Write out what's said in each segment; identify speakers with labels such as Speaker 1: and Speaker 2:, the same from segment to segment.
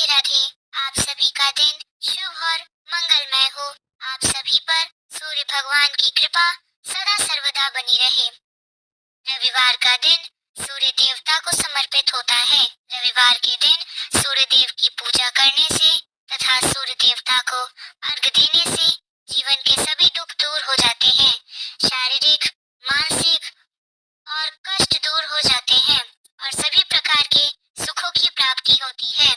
Speaker 1: राधे। आप सभी का दिन शुभ और मंगलमय हो। आप सभी पर सूर्य भगवान की कृपा सदा सर्वदा बनी रहे। रविवार का दिन सूर्य देवता को समर्पित होता है। रविवार के दिन सूर्य देव की पूजा करने से तथा सूर्य देवता को अर्घ देने से जीवन के सभी दुख दूर हो जाते हैं। शारीरिक, मानसिक और कष्ट दूर हो जाते हैं और सभी प्रकार के सुखों की प्राप्ति होती है।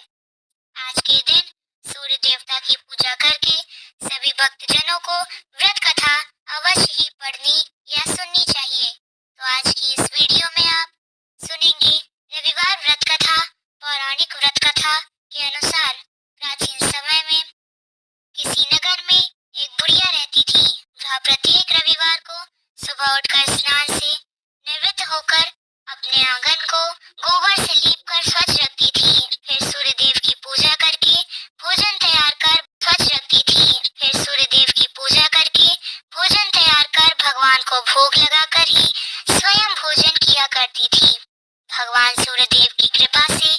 Speaker 1: आज के दिन सूर्य देवता की पूजा करके सभी भक्तजनों को व्रत कथा अवश्य ही पढ़नी या सुननी चाहिए। तो आज की इस वीडियो में आप सुनेंगे रविवार व्रत कथा। पौराणिक व्रत कथा के अनुसार प्राचीन समय में किसी नगर में एक बुढ़िया रहती थी। वह प्रत्येक रविवार को सुबह उठकर स्नान से निवृत्त होकर अपने आंगन को गोबर से लीपकर स्वच्छ रखती थी। फिर सूर्य देव की पूजा करके भोजन तैयार कर स्वच्छ रखती थी। फिर सूर्य देव की पूजा करके भोजन तैयार कर भगवान को भोग लगाकर ही स्वयं भोजन किया करती थी। भगवान सूर्य देव की कृपा से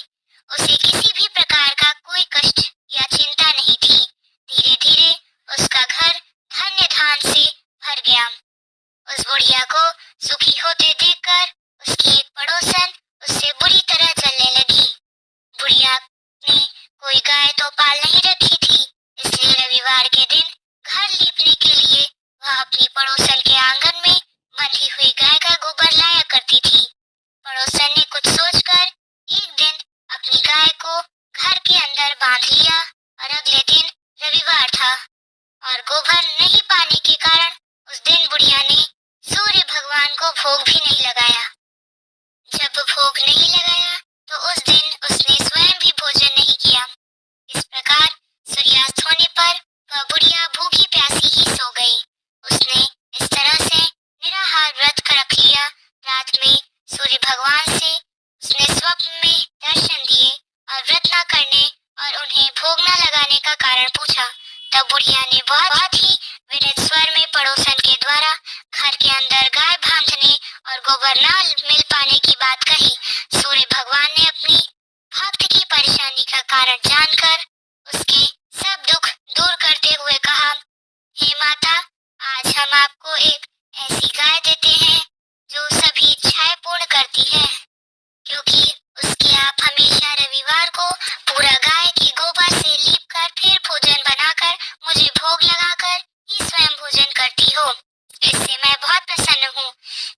Speaker 1: उसे किसी भी प्रकार का कोई कष्ट या चिंता नहीं थी। धीरे धीरे उसका घर धन्य धान से भर गया। उस बुढ़िया को सुखी होते देखकर उसकी एक पड़ोसन उससे बुरी तरह चलने लगी। बुढ़िया ने कोई गाय तो पाल नहीं रखी थी, इसलिए रविवार के दिन घर लीपने के लिए वह अपनी पड़ोसन के आंगन में बंधी हुई गाय का गोबर लाया करती थी। पड़ोसन ने कुछ सोचकर एक दिन अपनी गाय को घर के अंदर बांध लिया और अगले दिन रविवार था और गोबर नहीं पाने के कारण उस दिन बुढ़िया ने सूर्य भगवान को भोग भी नहीं लगाया। जब भोग नहीं लगाया तो उस दिन उसने स्वयं भी भोजन नहीं किया। इस प्रकार सूर्यास्त होने पर वह बुढ़िया भूखी प्यासी ही सो गई। उसने इस तरह से निराहार व्रत रख लिया। रात में सूर्य भगवान से उसने स्वप्न में दर्शन दिए और व्रत न करने और उन्हें भोग न लगाने का कारण पूछा। तब बुढ़िया ने बहुत ही विरत स्वर में पड़ोसन के द्वारा घर के अंदर गाय बांधने और गोबर न मिल पाने की बात कही। सूर्य भगवान ने अपनी भक्त की परेशानी का कारण जानकर उसके सब दुख दूर करते हुए कहा, हे माता, आज हम आपको एक ऐसी गाय देते हैं जो सभी इच्छाएं पूर्ण करती है, क्योंकि उसके आप हमेशा रविवार को पूरा गाय के गोबर से लीपकर फिर भोजन बनाकर मुझे भोग लगाकर ही स्वयं भोजन करती हो। इससे मैं बहुत प्रसन्न हूँ।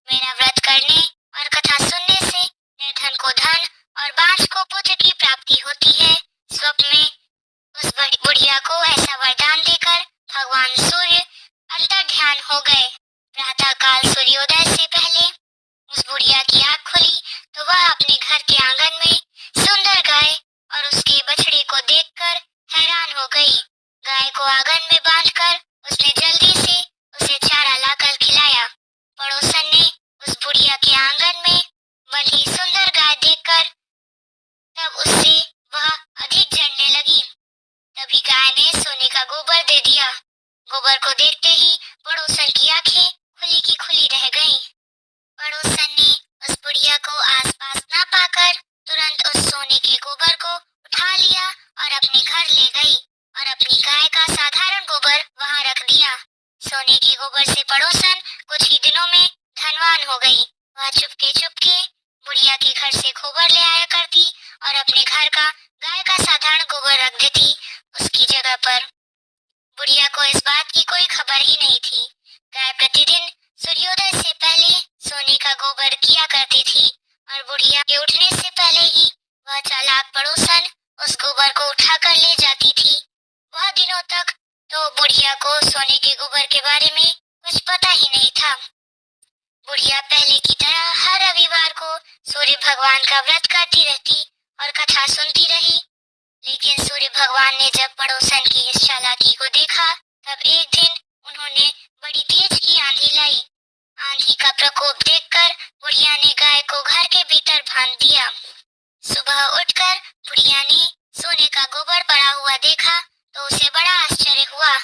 Speaker 1: मेरा व्रत करने और कथा सुनने से निर्धन को धन और बांझ को पुत्र की प्राप्ति होती है। स्वप्न में उस बुढ़िया को ऐसा वरदान देकर भगवान सूर्य अंतर्ध्यान हो गए। प्रातः काल सूर्योदय से पहले उस बुढ़िया की आँख खुली तो वह अपने घर के आंगन में सुंदर गाय और उसके बछड़े को देखकर हैरान हो गई। गाय को आंगन में बांधकर उसने जल्दी से उसे चारा लाकर खिलाया। पड़ोसन ने उस बुढ़िया के आंगन में बंधी सुंदर गाय देखकर तब उससे वह अधिक जलने लगी। तभी गाय ने सोने का गोबर दे दिया। गोबर को देखते ही पड़ोसन की आंखें खुली की खुली रह गईं। पड़ोसन ने उस बुढ़िया को आसपास न पाकर तुरंत उस सोने के गोबर को उठा लिया और अपने घर ले गई और अपनी गाय का साधारण गोबर वहां रख दिया। सोने के गोबर से पड़ोसन कुछ ही दिनों में धनवान हो गई। वह चुपके चुपके बुढ़िया के घर से गोबर ले आया करती और अपने घर का गाय का साधारण गोबर रख देती उसकी जगह पर। बुढ़िया को इस बात की कोई खबर ही नहीं थी। गाय प्रतिदिन सूर्योदय से पहले सोने का गोबर किया करती थी और बुढ़िया के उठने से पहले ही वह चालाक पड़ोसन उस गोबर को उठाकर ले जाती थी। बहुत दिनों तक तो बुढ़िया को सोने के गोबर के बारे में कुछ पता ही नहीं था। बुढ़िया पहले की तरह हर रविवार को सूर्य भगवान का व्रत करती रहती और कथा सुनती रही। लेकिन सूर्य भगवान ने जब पड़ोसन की इस चालाकी को देखा तब एक दिन उन्होंने बड़ी तेज की आंधी लाई। आंधी का प्रकोप देखकर बुढ़िया ने गाय को घर के भीतर बांध दिया। सुबह उठकर बुढ़िया ने सोने का गोबर पड़ा हुआ देखा तो उसे बड़ा आश्चर्य हुआ।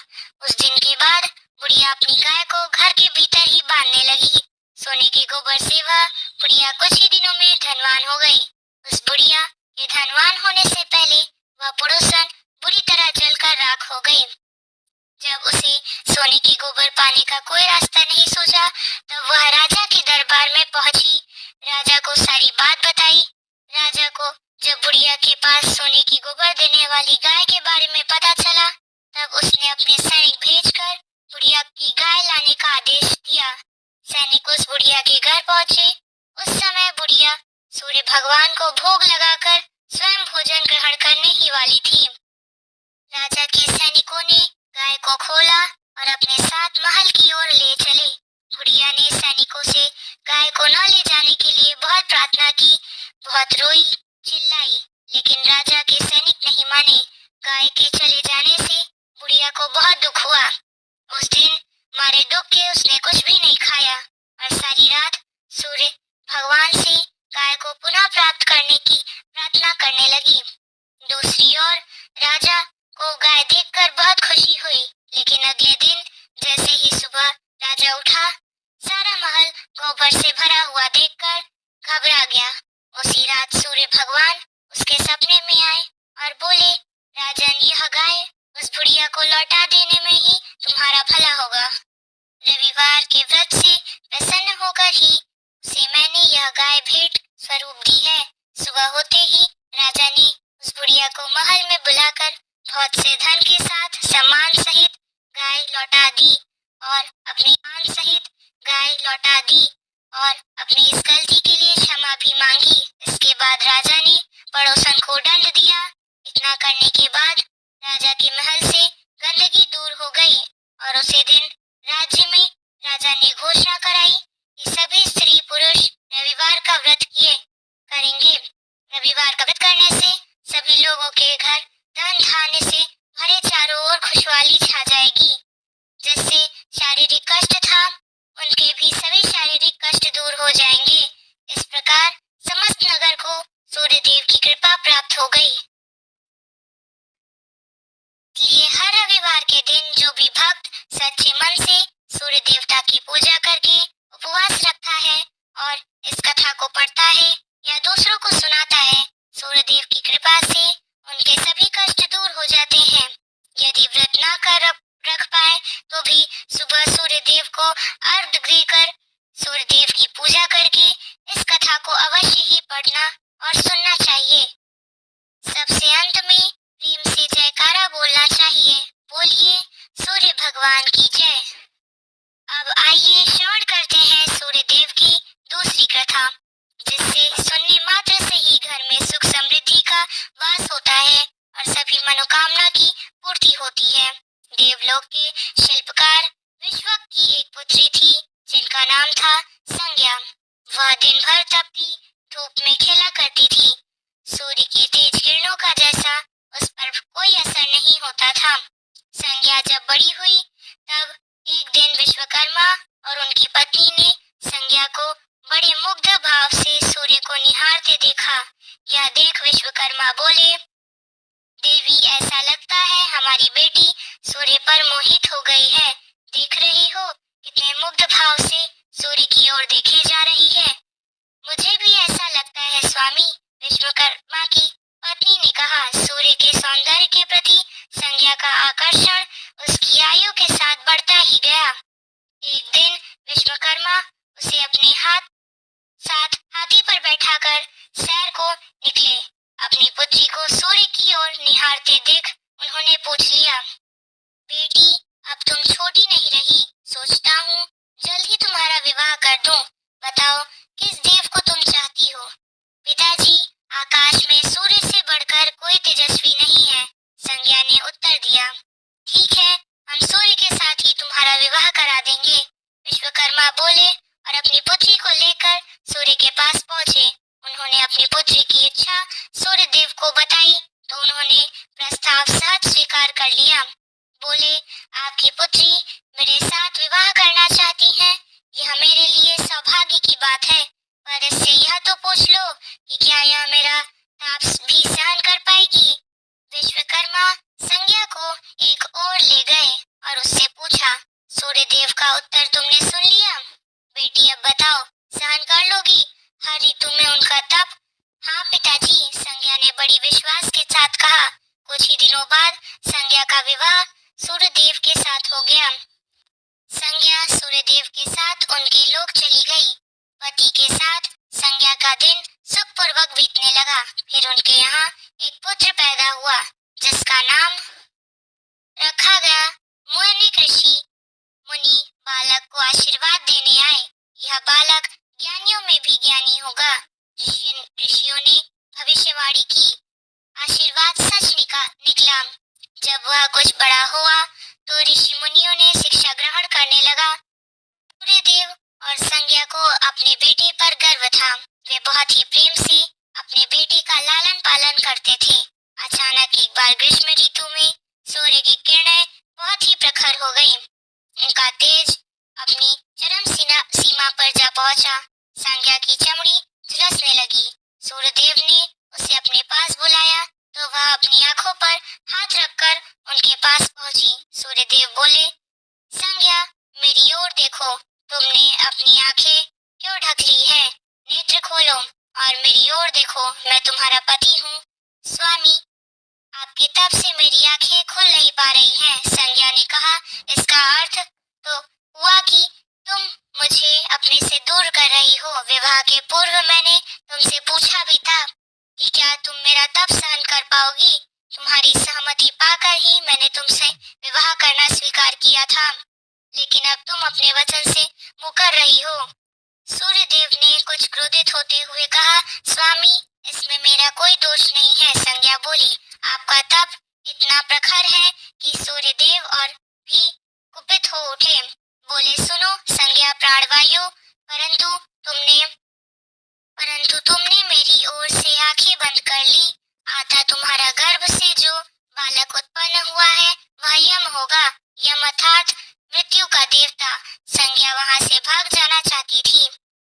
Speaker 1: उस दिन के बाद बुढ़िया अपनी गाय को घर के भीतर ही बांधने लगी। सोने के गोबर से वह बुढ़िया कुछ ही दिनों में धनवान हो गई। उस बुढ़िया के धनवान होने से पहले वह पड़ोस सोने की गोबर पाने का कोई रास्ता नहीं सूझा तब वह राजा के दरबार में पहुंची। राजा को सारी बात बताई। राजा को जब बुढ़िया के पास सोने की गोबर देने वाली गाय के बारे में पता चला तब उसने अपने सैनिक भेजकर बुढ़िया की गाय लाने का आदेश दिया। सैनिक उस बुढ़िया के घर पहुंचे। उस समय बुढ़िया सूर्य भगवान को भोग लगाकर स्वयं भोजन ग्रहण करने ही वाली थी। राजा के सैनिकों ने गाय को खोला और अपने साथ महल की ओर ले चले। बुढ़िया ने सैनिकों से गाय को न ले जाने के लिए बहुत प्रार्थना की, बहुत रोई, चिल्लाई, लेकिन राजा के सैनिक नहीं माने। गाय के चले जाने से बुढ़िया को बहुत दुख हुआ। उस दिन मारे दुख के उसने कुछ भी नहीं खाया और सारी रात सूर्य भगवान से गाय को पुनः प्राप्त करने की प्रार्थना करने लगी। दूसरी ओर राजा को गाय देखकर बहुत खुशी हुई, लेकिन अगले दिन जैसे ही सुबह राजा उठा, सारा महल गोबर से भरा हुआ देखकर घबरा गया। उसी रात सूर्य भगवान उसके सपने में आए और बोले, राजन, यह गाय उस बुढ़िया को लौटा देने में ही तुम्हारा भला होगा। रविवार के व्रत से प्रसन्न होकर ही उसे मैंने यह गाय भेंट स्वरूप दी है। सुबह होते ही राजा ने उस बुढ़िया को महल में बुलाकर बहुत से धन के साथ सम्मान सहित गाय लौटा दी और अपनी आन सहित गाय लौटा दी और अपनी इस गलती के लिए क्षमा भी मांगी। इसके बाद राजा ने पड़ोसन को दंड दिया। इतना करने के बाद राजा के महल से गंदगी दूर हो गई और उसी दिन राज्य में राजा ने घोषणा कराई कि सभी स्त्री पुरुष रविवार का व्रत किए करेंगे। रविवार का व्रत करने से सभी लोगों के घर धन धान्य से भरे चारों ओर खुशहाली छा जाएगी। जिससे शारीरिक कष्ट था उनके भी सभी शारीरिक कष्ट दूर हो जाएंगे। इस प्रकार समस्त नगर को सूर्य देव की कृपा प्राप्त हो गई। इसलिए हर रविवार के दिन जो भी भक्त सच्चे मन से सूर्य देवता की पूजा करके उपवास रखता है और इस कथा को पढ़ता है या दूसरों को सुनाता है, सूर्य देव की कृपा से उनके सभी कष्ट दूर हो जाते हैं। यदि व्रत न कर रख पाए तो भी सुबह सूर्य देव को अर्घ्य देकर सूर्य देव की पूजा करके इस कथा को अवश्य ही पढ़ना और सुनना चाहिए। सबसे अंत में प्रेम से जयकारा बोलना चाहिए। बोलिए सूर्य भगवान की जय। अब आइए श्रवण करते हैं सूर्य देव की दूसरी कथा, जिससे सुनने मात्र से ही घर में सुख समृद्धि का वास होता है और सभी मनोकामना की पूर्ति होती है। देवलोक के शिल्पकार विश्वक की एक पुत्री थी जिनका नाम था संज्ञा। वह दिन भर तपती धूप में खेला करती थी। सूर्य की तेज किरणों का जैसा उस पर कोई असर नहीं होता था। संज्ञा जब बड़ी हुई तब एक दिन विश्वकर्मा और उनकी पत्नी ने संज्ञा को बड़े मुग्ध भाव से सूर्य को निहारते देखा। यह देख विश्वकर्मा बोले, देवी, ऐसा लगता है हमारी बेटी सूर्य पर मोहित हो गई है। देख रही हो कितने मुग्ध भाव से सूर्य की ओर देखे जा रही है। मुझे भी ऐसा लगता है स्वामी, विश्वकर्मा की पत्नी ने कहा। सूर्य के सौंदर्य के प्रति संज्ञा का आकर्षण उसकी आयु के साथ बढ़ता ही गया। एक दिन विश्वकर्मा उसे अपने साथ हाथी पर बैठाकर सैर को निकले। अपनी पुत्री को सूर्य की ओर निहारते देख उन्होंने पूछ लिया, बेटी, अब तुम छोटी नहीं रही, सोचता हूँ जल्द ही तुम्हारा विवाह कर दूं। बताओ किस देव को तुम चाहती हो? पिताजी, आकाश में सूर्य से बढ़कर कोई तेजस्वी नहीं है, संज्ञा ने उत्तर दिया। ठीक है, हम सूर्य के साथ ही तुम्हारा विवाह करा देंगे, विश्वकर्मा बोले और अपनी पुत्री को लेकर सूर्य के पास पहुंचे। उन्होंने अपनी पुत्री की इच्छा सूर्य देव को बताई तो उन्होंने प्रस्ताव सहज स्वीकार कर लिया। बोले, आपकी पुत्री मेरे साथ विवाह करना चाहती है, यह मेरे लिए सौभाग्य की बात है, पर इससे यह तो पूछ लो कि क्या यह मेरा ताप भी सहन कर पाएगी। विश्वकर्मा संज्ञा को एक ओर ले गए और उससे पूछा, सूर्य देव का उत्तर तुमने सुन लिया? बेटी, अब बताओ, सहन कर लोगी हर ऋतु में उनका तप? हाँ पिताजी, संज्ञा ने बड़ी विश्वास के साथ कहा। कुछ ही दिनों बाद संज्ञा का विवाह सूर्य देव के साथ हो गया। संज्ञा सूर्यदेव के साथ उनके लोक चली गई। पति के साथ संज्ञा का दिन सुखपूर्वक बीतने लगा। फिर उनके यहाँ एक पुत्र पैदा हुआ जिसका नाम रखा गया मुनिक ऋषि। मुनि बालक को आशीर्वाद देने आए। यह बालक ज्ञानियों में भी ज्ञानी होगा। ऋषियों ने भविष्यवाणी की। आशीर्वाद सच निकला। जब वह कुछ बड़ा हुआ तो ऋषि मुनियों ने शिक्षा ग्रहण करने लगा। सूर्यदेव और संज्ञा को अपने बेटे पर गर्व था। वे बहुत ही प्रेम से अपने बेटे का लालन पालन करते थे। अचानक एक बार ग्रीष्म ऋतु में सूर्य की किरणें बहुत ही प्रखर हो गईं। उनका तेज अपनी चरम सीमा पर जा पहुंचा। संज्ञा की चमड़ी झुलसने लगी। सूर्यदेव ने उसे अपने पास बुलाया तो वह अपनी आंखों पर हाथ रखकर उनके पास पहुंची। सूर्यदेव बोले, संज्ञा मेरी ओर देखो, तुमने अपनी आंखें क्यों ढक ली है? नेत्र खोलो और मेरी ओर देखो, मैं तुम्हारा पति हूँ। स्वामी, आपके तप से मेरी आंखें खुल नहीं पा रही हैं। संज्ञा ने कहा, इसका अर्थ तो हुआ कि तुम मुझे अपने से दूर कर रही हो। विवाह के पूर्व मैंने तुमसे पूछा भी था कि क्या तुम मेरा तप सहन कर पाओगी। तुम्हारी सहमति पाकर ही मैंने तुमसे विवाह करना स्वीकार किया था, लेकिन अब तुम अपने वचन से मुकर रही हो। सूर्यदेव ने कुछ क्रोधित होते हुए कहा, स्वामी, इसमें मेरा कोई दोष नहीं है। संज्ञा बोली, आपका तप इतना प्रखर है कि सूर्यदेव और भी कुपित हो उठे। बोले, सुनो संज्ञा प्राणवायु, परंतु तुमने मेरी ओर से आंखें बंद कर ली। आता तुम्हारा गर्भ से जो बालक उत्पन्न हुआ है वह यम होगा। यम अर्थात मृत्यु का देवता। संज्ञा वहां से भाग जाना चाहती थी,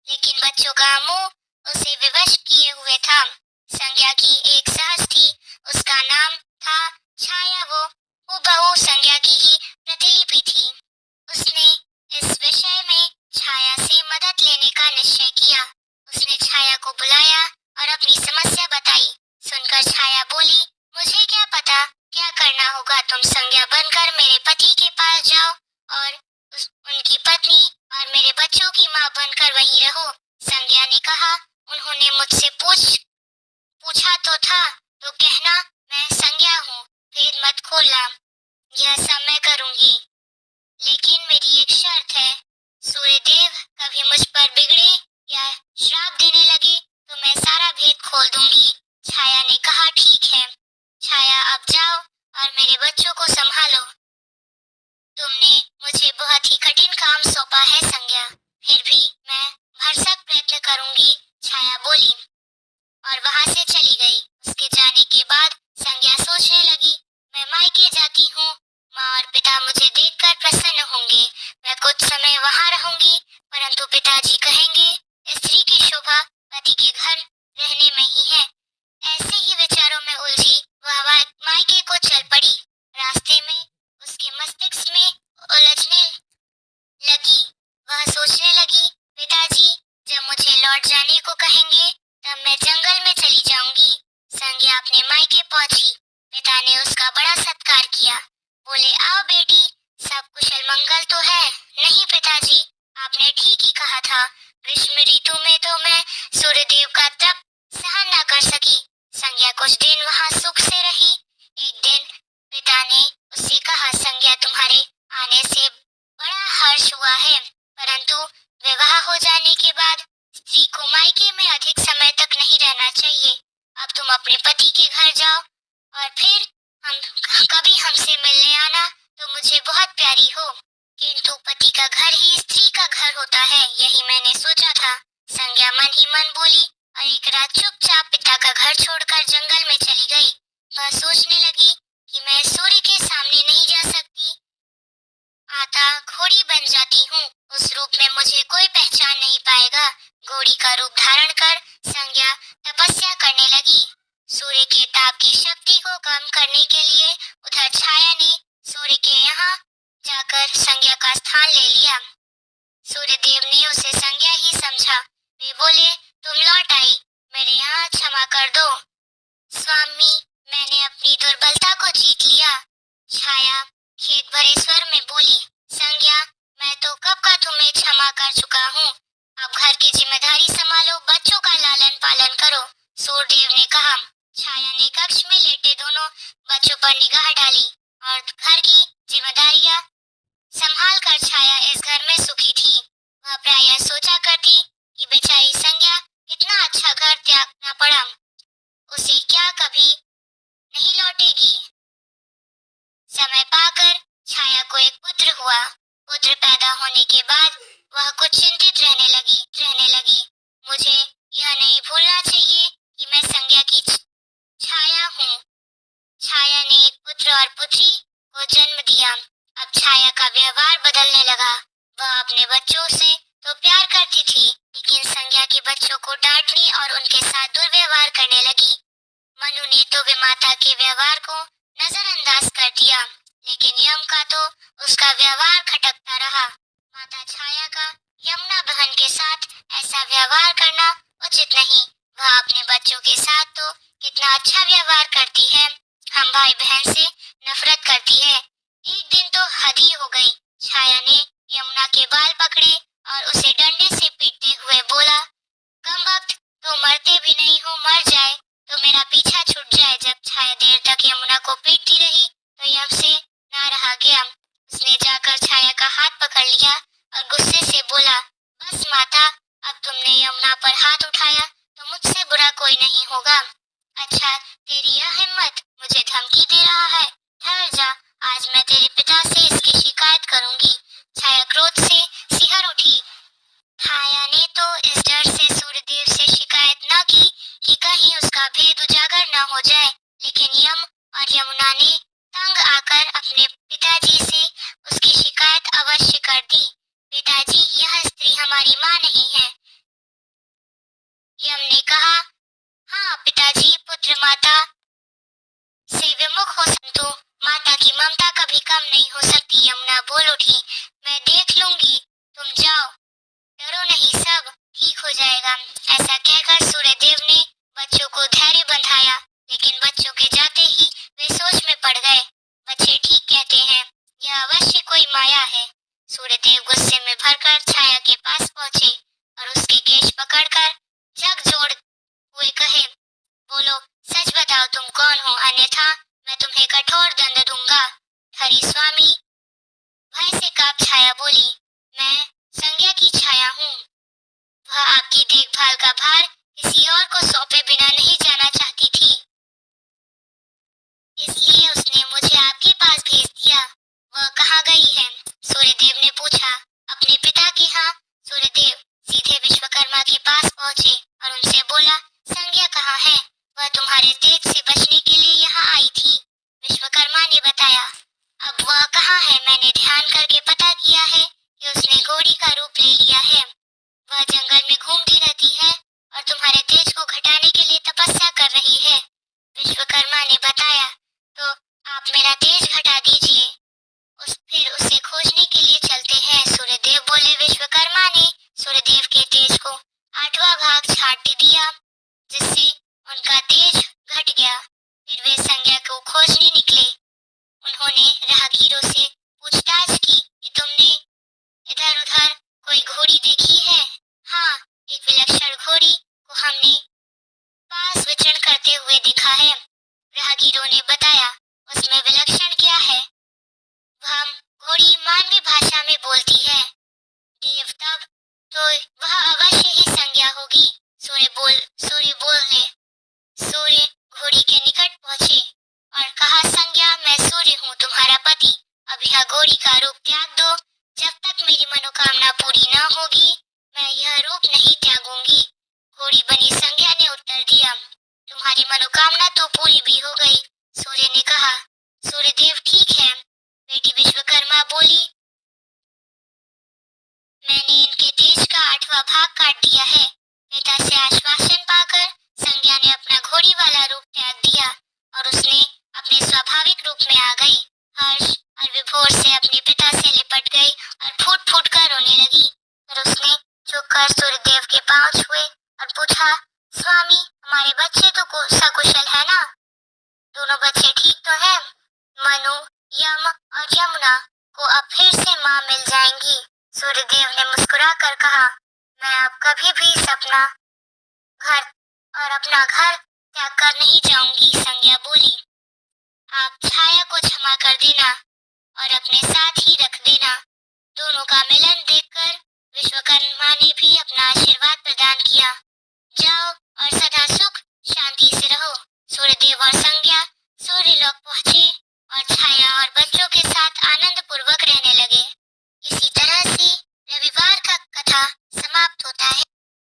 Speaker 1: लेकिन बच्चों का मुंह उसे विवश किए हुए था। संज्ञा की एक सास थी, उसका नाम था छाया। वो हूबहू संज्ञा की ही प्रतिलिपि थी। उसने इस विषय में छाया से मदद लेने का निश्चय किया। उसने छाया को बुलाया और अपनी समस्या बताई। सुनकर छाया बोली, मुझे क्या पता क्या करना होगा। तुम संज्ञा बनकर मेरे पति के पास जाओ और उनकी पत्नी और मेरे बच्चों की माँ बनकर वहीं रहो। संज्ञा ने कहा, उन्होंने मुझसे पूछा तो था, तो कहना मैं संज्ञा हूँ, भेद मत खोलना। यह सब मैं करूंगी, लेकिन मेरी एक शर्त है। सूर्यदेव कभी मुझ पर बिगड़े या श्राप देने लगे तो मैं सारा भेद खोल दूंगी। छाया ने कहा, ठीक है। छाया, अब जाओ और मेरे बच्चों को संभालो। तुमने मुझे बहुत ही कठिन काम सौंपा है संज्ञा, फिर भी मैं भरसक प्रयत्न करूंगी। छाया बोली और वहां से चली गई। उसके जाने के बाद संज्ञा सोचने लगी, मैं मायके जाती हूँ, माँ और पिता मुझे देखकर प्रसन्न होंगे। मैं कुछ समय वहां रहूंगी, परंतु पिताजी कहेंगे, स्त्री की शोभा पति के घर रहने में ही है। ऐसे ही विचारों में उलझी वह मायके को चल पड़ी। रास्ते में उसके मस्तिष्क में उलझने लगी। वह सोचने लगी, पिताजी जब मुझे लौट जाने को कहेंगे तब मैं जंगल में चली जाऊंगी। संज्ञा अपने मायके पहुंची। पिता ने उसका बड़ा सत्कार किया। बोले, आओ बेटी, सब कुशल मंगल तो है? नहीं पिताजी, आपने ठीक ही कहा था। ग्रीष्म ऋतु में तो मैं सूर्यदेव का तप सहन न कर सकी। संज्ञा कुछ दिन वहां सुख से रही। एक दिन पिता ने उससे कहा, संज्ञा तुम्हारे आने से बड़ा हर्ष हुआ है, परंतु विवाह हो जाने के बाद स्त्री को मायके में अधिक समय तक नहीं रहना चाहिए। अब तुम अपने पति के घर जाओ और फिर कभी हमसे मिलने आना तो मुझे बहुत प्यारी हो। किंतु पति का घर ही स्त्री का घर होता है, यही मैंने सोचा था। संज्ञा मन ही मन बोली और एक रात चुपचाप पिता का घर छोड़कर जंगल में चली गई। वह सोचने लगी कि मैं सूर्य के सामने नहीं जा सकती, आता घोड़ी बन जाती हूँ, उस रूप में मुझे कोई पहचान नहीं पाएगा। घोड़ी का रूप धारण कर संज्ञा तपस्या करने लगी। सूर्य के ताप की शक्ति को कम करने के लिए उधर छाया ने सूर्य के यहाँ जाकर संज्ञा का स्थान ले लिया। सूर्यदेव ने उसे संज्ञा ही समझा। वे बोले, तुम लौट आई, मेरे यहाँ क्षमा कर दो। स्वामी, मैंने अपनी दुर्बलता को जीत लिया। छाया खेत भरे स्वर में बोली, संज्ञा मैं तो कब का तुम्हें क्षमा कर चुका हूँ। अब घर की जिम्मेदारी संभालो, बच्चों का लालन पालन करो, सूर्यदेव ने कहा। छाया ने कक्ष में लेटे दोनों बच्चों पर निगाह डाली और घर की जिम्मेदारियां संभाल कर छाया इस घर में सुखी थी। वह प्रायः सोचा करती कि बेचारी संज्ञा कितना अच्छा घर त्यागना पड़ा, उसे क्या कभी नहीं लौटेगी। समय पाकर छाया को एक पुत्र हुआ। पुत्र पैदा होने के बाद वह कुछ चिंतित रहने लगी। मुझे यह नहीं भूलना चाहिए कि मैं संज्ञा की छाया हूँ। छाया ने एक पुत्र और पुत्री को जन्म दिया। अब छाया का व्यवहार बदलने लगा। वह अपने बच्चों से तो प्यार करती थी, लेकिन संज्ञा के बच्चों को डांटने और उनके साथ दुर्व्यवहार करने लगी। मनु ने तो विमाता के व्यवहार को नजरअंदाज कर दिया, लेकिन यम का तो उसका व्यवहार खटकता रहा। माता छाया का यमुना बहन के साथ ऐसा व्यवहार करना उचित नहीं। वह अपने बच्चों के साथ तो कितना अच्छा व्यवहार करती है, हम भाई बहन से नफरत करती है। एक दिन तो हद ही हो गई। छाया ने यमुना के बाल पकड़े और उसे डंडे से पीटते हुए बोला, कमबख्त, तो मरते भी नहीं हो, मर जाए तो मेरा पीछा छूट जाए। जब छाया देर तक यमुना को पीटती रही तो यम से ना रहा गया। उसने जाकर छाया का हाथ पकड़ लिया और गुस्से से बोला, बस माता, अब तुमने यमुना पर हाथ उठाया तो मुझसे बुरा कोई नहीं होगा। अच्छा, तेरी यह हिम्मत, मुझे धमकी दे रहा है? ठहर जा, आज मैं तेरे पिता से इसकी शिकायत करूंगी। छाया क्रोध से सिहर उठी। छाया ने तो इस डर से सूर्यदेव से शिकायत न की कि कहीं उसका भेद उजागर न हो जाए, लेकिन यम और यमुना ने तंग आकर अपने पिताजी से उसकी शिकायत अवश्य कर दी। पिताजी, यह स्त्री हमारी माँ नहीं है। यम ने कहा। हाँ पिताजी, पुत्र माता से विमुख हो संतो माता की ममता कभी कम नहीं हो सकती। यमुना बोल उठी, मैं देख लूंगी, तुम जाओ, डरो नहीं, सब ठीक हो जाएगा। ऐसा कहकर सूर्यदेव ने बच्चों को धैर्य बंधाया, लेकिन बच्चों के जाते ही वे सोच में पड़ गए। बच्चे ठीक कहते हैं, यह अवश्य कोई माया है। सूर्यदेव गुस्से में भरकर छाया के पास पहुंचे और उसके केश पकड़कर झकझोर हुए कहे, बोलो, सच बताओ तुम कौन हो, अन्यथा मैं तुम्हें कठोर दंड दूंगा। हरि स्वामी, भय से कांप छाया बोली, मैं संज्ञा की छाया हूँ। वह आपकी देखभाल का भार किसी और को सौंपे बिना नहीं जाना चाहती थी, इसलिए उसने मुझे आपके पास भेज दिया। वह कहाँ गई है? सूर्यदेव ने पूछा। अपने पिता के यहाँ। सूर्यदेव सीधे विश्वकर्मा के पास पहुंचे और उनसे बोला, संज्ञा कहाँ है? वह तुम्हारे तेज से बचने के लिए यहाँ आई थी, विश्वकर्मा ने बताया। अब वह कहाँ है? मैंने ध्यान करके पता किया है कि उसने घोड़ी का रूप ले लिया है। वह जंगल में घूमती रहती है और तुम्हारे तेज को घटाने के लिए तपस्या कर रही है, विश्वकर्मा ने बताया। तो आप मेरा तेज घटा दीजिए, फिर उसे खोजने के लिए चलते हैं, सूर्यदेव बोले। विश्वकर्मा ने सूर्यदेव के तेज को 8वां भाग छाट दिया, जिससे उनका तेज घट गया। फिर वे संज्ञा को खोजने निकले। उन्होंने राहगीरों से पूछताछ की कि तुमने इधर उधर कोई घोड़ी देखी है? हाँ, एक विलक्षण घोड़ी को हमने पास विचरण करते हुए देखा है, राहगीरों ने बताया। उसमें विलक्षण क्या है? वह घोड़ी मानवी भाषा में बोलती है। देव, तब तो वह अवश्य ही संज्ञा होगी, सूर्य बोले। सूर्य घोड़ी के निकट पहुंचे और कहा, संज्ञा, मैं सूर्य हूँ, तुम्हारा पति। अब यह घोड़ी का रूप त्याग दो, जब तक मेरी मनोकामना पूरी न होगी मैं यह रूप नहीं त्यागूंगी। घोड़ी बनी संज्ञा ने उत्तर दिया, तुम्हारी मनोकामना तो पूरी भी हो गई, सूर्य ने कहा। सूर्यदेव, ठीक है। बेटी विश्वकर्मा बोली, मैंने इनके तेज का 8वां भाग काट दिया है। पिता से आश्वासन पाकर संज्ञा ने अपना घोड़ी वाला रूप त्याग दिया और उसने अपने स्वाभाविक रूप में आ गई। हर्ष और विभोर से अपने पिता से लिपट गई और फूट फूट कर रोने लगी। फिर उसने झुककर सूर्यदेव के पांव छुए और पूछा, स्वामी, हमारे बच्चे तो सकुशल है ना? दोनों बच्चे ठीक तो हैं? मनु, यम और यमुना आपको अब फिर से माँ मिल जाएंगी। सूर्यदेव ने मुस्कुरा कर कहा, मैं अब कभी भी सपना घर और अपना घर त्याग कर नहीं जाऊंगी। संज्ञा बोली, आप छाया को क्षमा कर देना और अपने साथ ही रख देना।